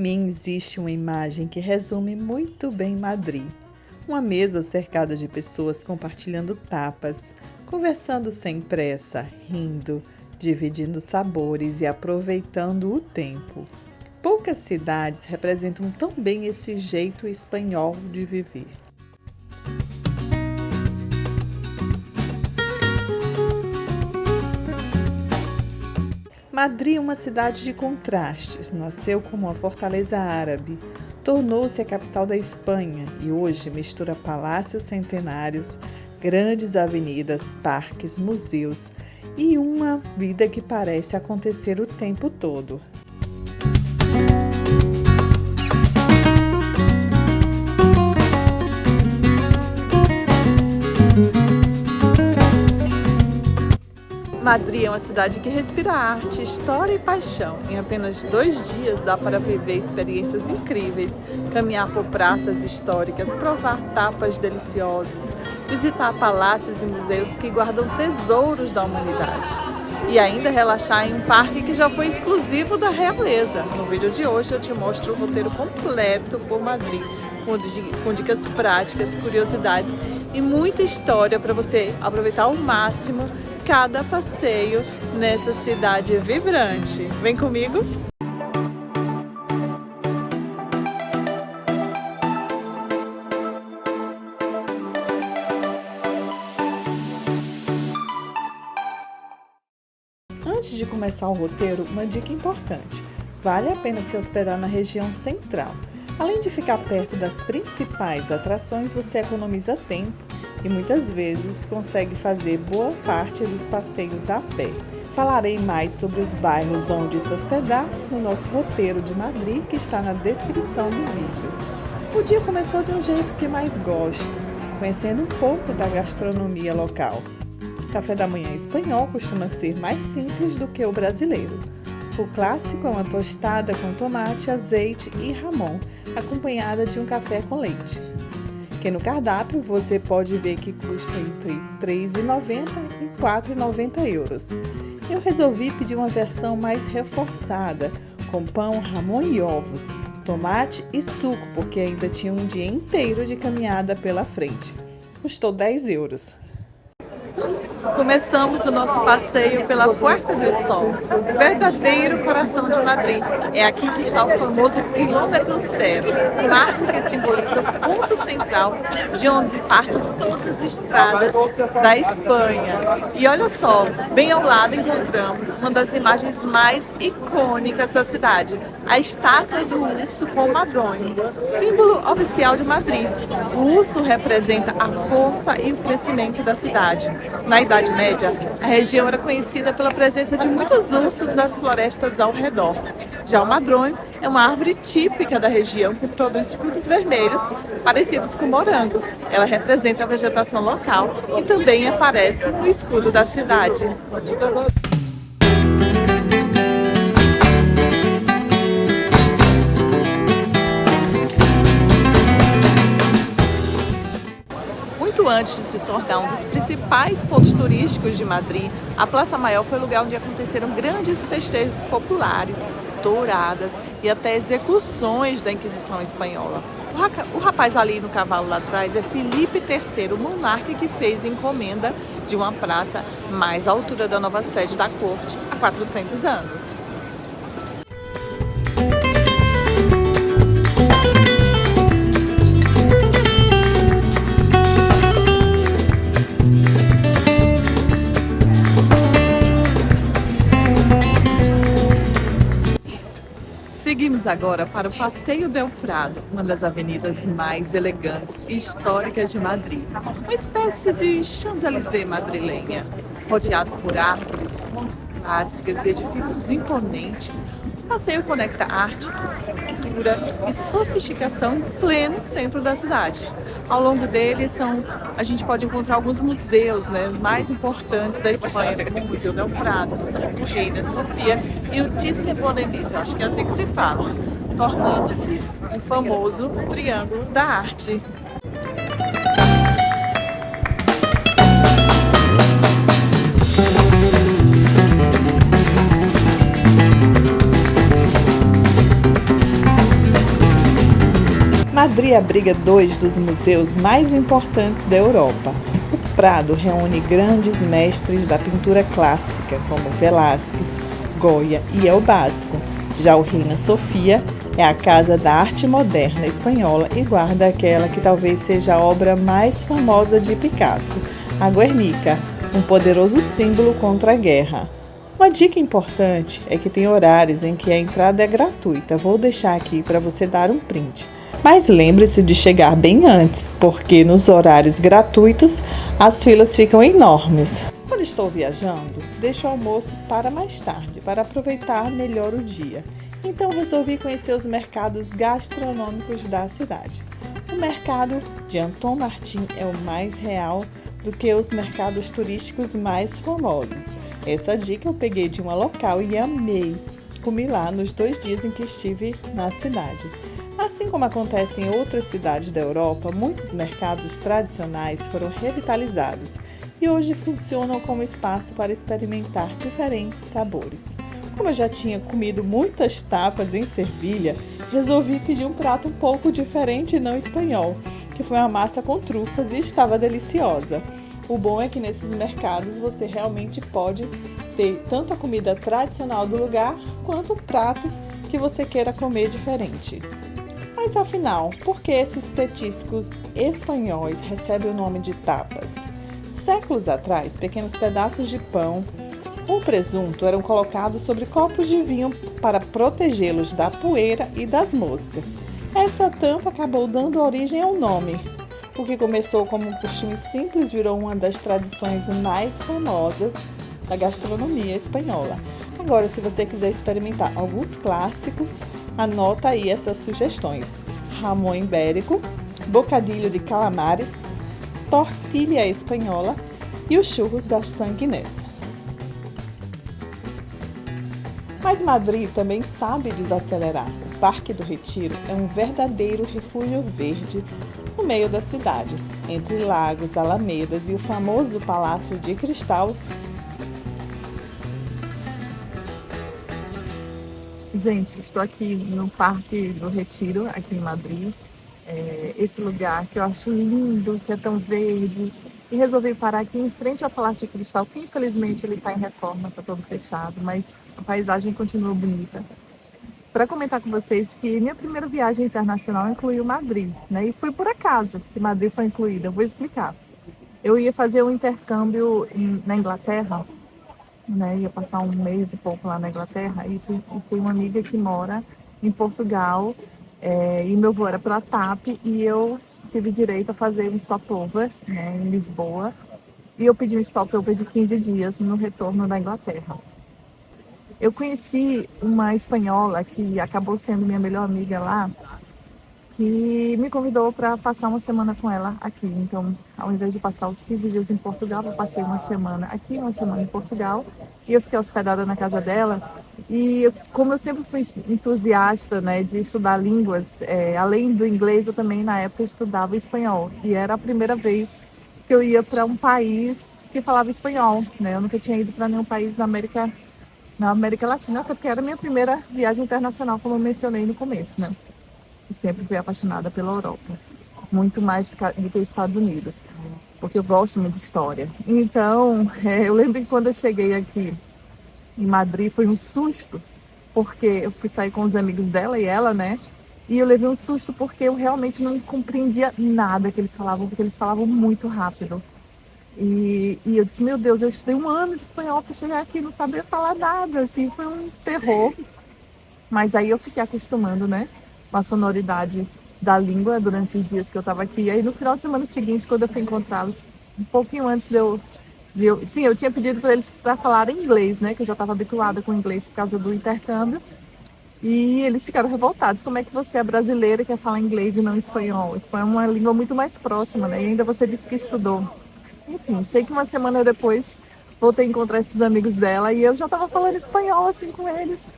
mim existe uma imagem que resume muito bem Madrid. Uma mesa cercada de pessoas compartilhando tapas, conversando sem pressa, rindo, dividindo sabores e aproveitando o tempo. Poucas cidades representam tão bem esse jeito espanhol de viver. Madrid é uma cidade de contrastes, nasceu como uma fortaleza árabe, tornou-se a capital da Espanha e hoje mistura palácios centenários, grandes avenidas, parques, museus e uma vida que parece acontecer o tempo todo. Madrid é uma cidade que respira arte, história e paixão. Em apenas 2 dias dá para viver experiências incríveis, caminhar por praças históricas, provar tapas deliciosas, visitar palácios e museus que guardam tesouros da humanidade e ainda relaxar em um parque que já foi exclusivo da realeza. No vídeo de hoje eu te mostro o roteiro completo por Madrid, com dicas práticas, curiosidades e muita história para você aproveitar ao máximo cada passeio nessa cidade vibrante. Vem comigo! Antes de começar o roteiro, uma dica importante. Vale a pena se hospedar na região central. Além de ficar perto das principais atrações, você economiza tempo e muitas vezes consegue fazer boa parte dos passeios a pé. Falarei mais sobre os bairros onde se hospedar no nosso roteiro de Madrid, que está na descrição do vídeo. O dia começou de um jeito que mais gosto, conhecendo um pouco da gastronomia local. O café da manhã espanhol costuma ser mais simples do que o brasileiro. O clássico é uma tostada com tomate, azeite e jamón, acompanhada de um café com leite, que no cardápio você pode ver que custa entre R$ 3,90 e R$ 4,90. Eu resolvi pedir uma versão mais reforçada, com pão, jamón e ovos, tomate e suco, porque ainda tinha um dia inteiro de caminhada pela frente. Custou €10. Começamos o nosso passeio pela Puerta del Sol, o verdadeiro coração de Madrid. É aqui que está o famoso quilômetro zero, marco que simboliza o ponto central de onde partem todas as estradas da Espanha. E olha só, bem ao lado encontramos uma das imagens mais icônicas da cidade, a estátua do urso com madrone, símbolo oficial de Madrid. O urso representa a força e o crescimento da cidade. Na Idade Média, a região era conhecida pela presença de muitos ursos nas florestas ao redor. Já o madrone é uma árvore típica da região que produz frutos vermelhos parecidos com morango. Ela representa a vegetação local e também aparece no escudo da cidade. Antes de se tornar um dos principais pontos turísticos de Madrid, a Praça Maior foi o lugar onde aconteceram grandes festejos populares, touradas e até execuções da Inquisição Espanhola. O rapaz ali no cavalo lá atrás é Filipe III, o monarca que fez encomenda de uma praça mais à altura da nova sede da corte há 400 anos. Seguimos agora para o Passeio del Prado, uma das avenidas mais elegantes e históricas de Madrid. Uma espécie de Champs-Élysées madrilenha, rodeado por árvores, fontes clássicas e edifícios imponentes. O passeio conecta arte, cultura e sofisticação em pleno centro da cidade. Ao longo dele a gente pode encontrar alguns museus, mais importantes da Espanha, como o Museu del Prado, o Reina Sofia e o Thyssen-Bornemisza, acho que é assim que se fala, tornando-se o famoso Triângulo da Arte. Madrid abriga dois dos museus mais importantes da Europa. O Prado reúne grandes mestres da pintura clássica, como Velázquez, Goya e El Basco. Já o Reina Sofia é a casa da arte moderna espanhola e guarda aquela que talvez seja a obra mais famosa de Picasso, a Guernica, um poderoso símbolo contra a guerra. Uma dica importante é que tem horários em que a entrada é gratuita. Vou deixar aqui para você dar um print. Mas lembre-se de chegar bem antes, porque nos horários gratuitos as filas ficam enormes. Quando estou viajando, deixo o almoço para mais tarde, para aproveitar melhor o dia. Então resolvi conhecer os mercados gastronômicos da cidade. O mercado de Antón Martín é o mais real do que os mercados turísticos mais famosos. Essa dica eu peguei de uma local e amei. Comi lá nos 2 dias em que estive na cidade. Assim como acontece em outras cidades da Europa, muitos mercados tradicionais foram revitalizados e hoje funcionam como espaço para experimentar diferentes sabores. Como eu já tinha comido muitas tapas em Sevilha, resolvi pedir um prato um pouco diferente e não espanhol, que foi uma massa com trufas e estava deliciosa. O bom é que nesses mercados você realmente pode ter tanto a comida tradicional do lugar, quanto o prato que você queira comer diferente. Mas afinal, por que esses petiscos espanhóis recebem o nome de tapas? Séculos atrás, pequenos pedaços de pão ou presunto eram colocados sobre copos de vinho para protegê-los da poeira e das moscas. Essa tampa acabou dando origem ao nome. O que começou como um costume simples virou uma das tradições mais famosas da gastronomia espanhola. Agora, se você quiser experimentar alguns clássicos, anota aí essas sugestões: jamón ibérico, bocadilho de calamares, tortilha espanhola e os churros da Sanguinés. Mas Madrid também sabe desacelerar. O Parque do Retiro é um verdadeiro refúgio verde no meio da cidade, entre lagos, alamedas e o famoso Palácio de Cristal. Gente, estou aqui no Parque do Retiro, aqui em Madrid. Esse lugar que eu acho lindo, que é tão verde. E resolvi parar aqui em frente ao Palácio de Cristal, que infelizmente ele está em reforma, está todo fechado, mas a paisagem continua bonita. Para comentar com vocês que minha primeira viagem internacional incluiu Madrid, né? E foi por acaso que Madrid foi incluída, eu vou explicar. Eu ia fazer um intercâmbio na Inglaterra, né? Ia passar um mês e pouco lá na Inglaterra e tem uma amiga que mora em Portugal, e meu voo era pela TAP e eu tive direito a fazer um stopover, né, em Lisboa, e eu pedi um stopover de 15 dias no retorno da Inglaterra. Eu conheci uma espanhola que acabou sendo minha melhor amiga lá, que me convidou para passar uma semana com ela aqui. Então, ao invés de passar os 15 dias em Portugal, eu passei uma semana aqui, uma semana em Portugal, e eu fiquei hospedada na casa dela. E como eu sempre fui entusiasta, né, de estudar línguas, além do inglês, eu também na época estudava espanhol. E era a primeira vez que eu ia para um país que falava espanhol, né? Eu nunca tinha ido para nenhum país na América Latina, até porque era a minha primeira viagem internacional, como eu mencionei no começo, né? E sempre fui apaixonada pela Europa, muito mais do que os Estados Unidos, porque eu gosto muito de história. Então, eu lembro que quando eu cheguei aqui em Madrid, foi um susto, porque eu fui sair com os amigos dela e ela, né? E eu levei um susto porque eu realmente não compreendia nada que eles falavam, porque eles falavam muito rápido. E eu disse, meu Deus, eu estudei 1 ano de espanhol para chegar aqui e não saber falar nada, assim, foi um terror. Mas aí eu fiquei acostumando, né, com a sonoridade da língua durante os dias que eu estava aqui. E aí no final de semana seguinte, quando eu fui encontrá-los, um pouquinho antes sim, eu tinha pedido para eles para falarem inglês, né, que eu já estava habituada com inglês por causa do intercâmbio. E eles ficaram revoltados. Como é que você é brasileira e quer falar inglês e não espanhol? O espanhol é uma língua muito mais próxima, né? E ainda você disse que estudou. Enfim, sei que uma semana depois voltei a encontrar esses amigos dela e eu já estava falando espanhol assim com eles.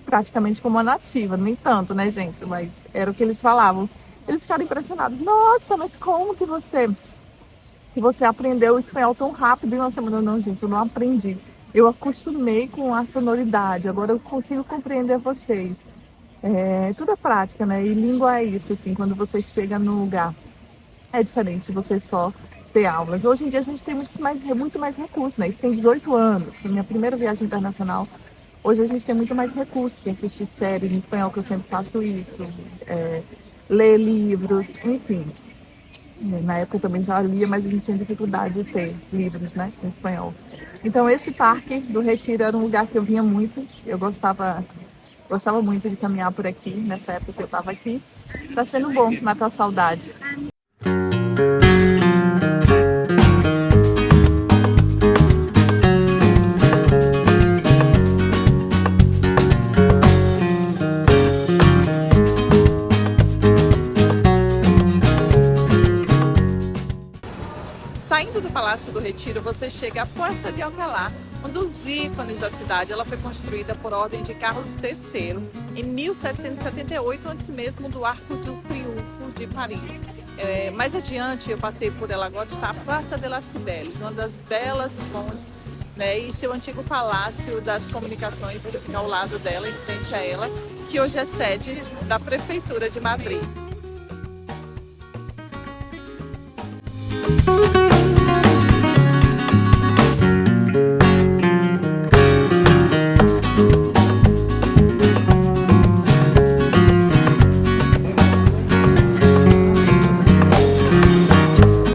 Praticamente como uma nativa, nem tanto, né, gente? Mas era o que eles falavam. Eles ficaram impressionados. Nossa, mas como que você aprendeu o espanhol tão rápido em uma semana? Não, gente, eu não aprendi. Eu acostumei com a sonoridade, agora eu consigo compreender vocês. Tudo é prática, né? E língua é isso, assim, quando você chega no lugar, é diferente de você só ter aulas. Hoje em dia a gente tem muito mais recursos, né? Isso tem 18 anos, foi minha primeira viagem internacional. Hoje a gente tem muito mais recursos, que assistir séries em espanhol, que eu sempre faço isso, ler livros, enfim. Na época eu também já lia, mas a gente tinha dificuldade de ter livros, né, em espanhol. Então esse parque do Retiro era um lugar que eu vinha muito, eu gostava muito de caminhar por aqui, nessa época que eu estava aqui. Tá sendo bom matar a saudade. Saindo do Palácio do Retiro, você chega à Porta de Alcalá, um dos ícones da cidade. Ela foi construída por ordem de Carlos III em 1778, antes mesmo do Arco do Triunfo de Paris. Mais adiante, eu passei por ela agora, está a Praça de las Cibeles, uma das belas fontes, né, e seu antigo Palácio das Comunicações, que fica ao lado dela, em frente a ela, que hoje é sede da Prefeitura de Madrid.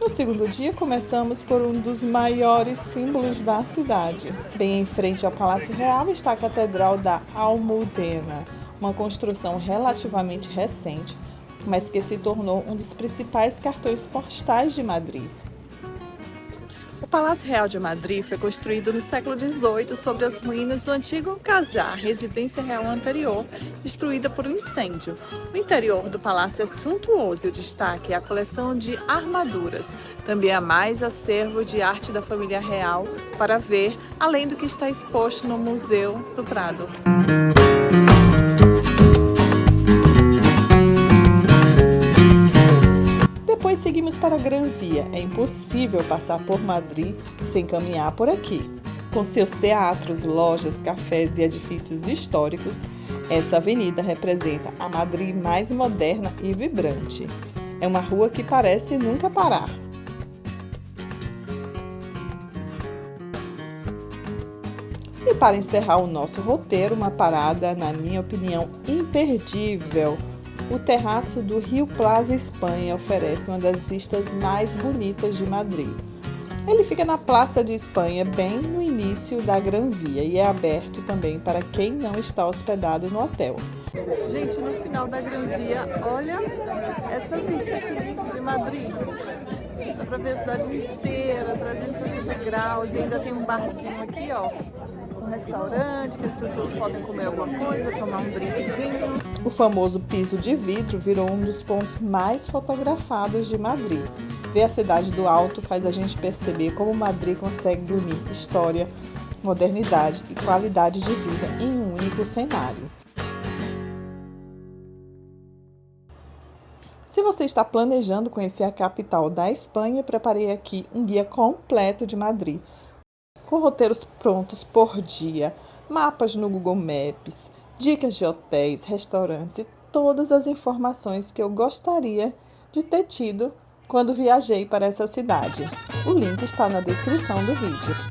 No segundo dia, começamos por um dos maiores símbolos da cidade. Bem em frente ao Palácio Real está a Catedral da Almudena, uma construção relativamente recente, mas que se tornou um dos principais cartões postais de Madrid. O Palácio Real de Madrid foi construído no século XVIII sobre as ruínas do antigo Casar, residência real anterior, destruída por um incêndio. O interior do palácio é suntuoso e o destaque é a coleção de armaduras. Também há mais acervo de arte da família real para ver, além do que está exposto no Museu do Prado. Depois seguimos para a Gran Via. É impossível passar por Madrid sem caminhar por aqui. Com seus teatros, lojas, cafés e edifícios históricos, essa avenida representa a Madrid mais moderna e vibrante. É uma rua que parece nunca parar. E para encerrar o nosso roteiro, uma parada, na minha opinião, imperdível. O terraço do Rio Plaza Espanha oferece uma das vistas mais bonitas de Madrid. Ele fica na Praça de Espanha, bem no início da Gran Via, e é aberto também para quem não está hospedado no hotel. Gente, no final da Gran Via, olha essa vista aqui de Madrid. Dá pra ver a cidade inteira, 360 graus, e ainda tem um barzinho aqui, ó. Um restaurante que as pessoas podem comer alguma coisa, tomar um drinkzinho. O famoso piso de vidro virou um dos pontos mais fotografados de Madrid. Ver a cidade do alto faz a gente perceber como Madrid consegue unir história, modernidade e qualidade de vida em um único cenário. Se você está planejando conhecer a capital da Espanha, preparei aqui um guia completo de Madrid, com roteiros prontos por dia, mapas no Google Maps, dicas de hotéis, restaurantes e todas as informações que eu gostaria de ter tido quando viajei para essa cidade. O link está na descrição do vídeo.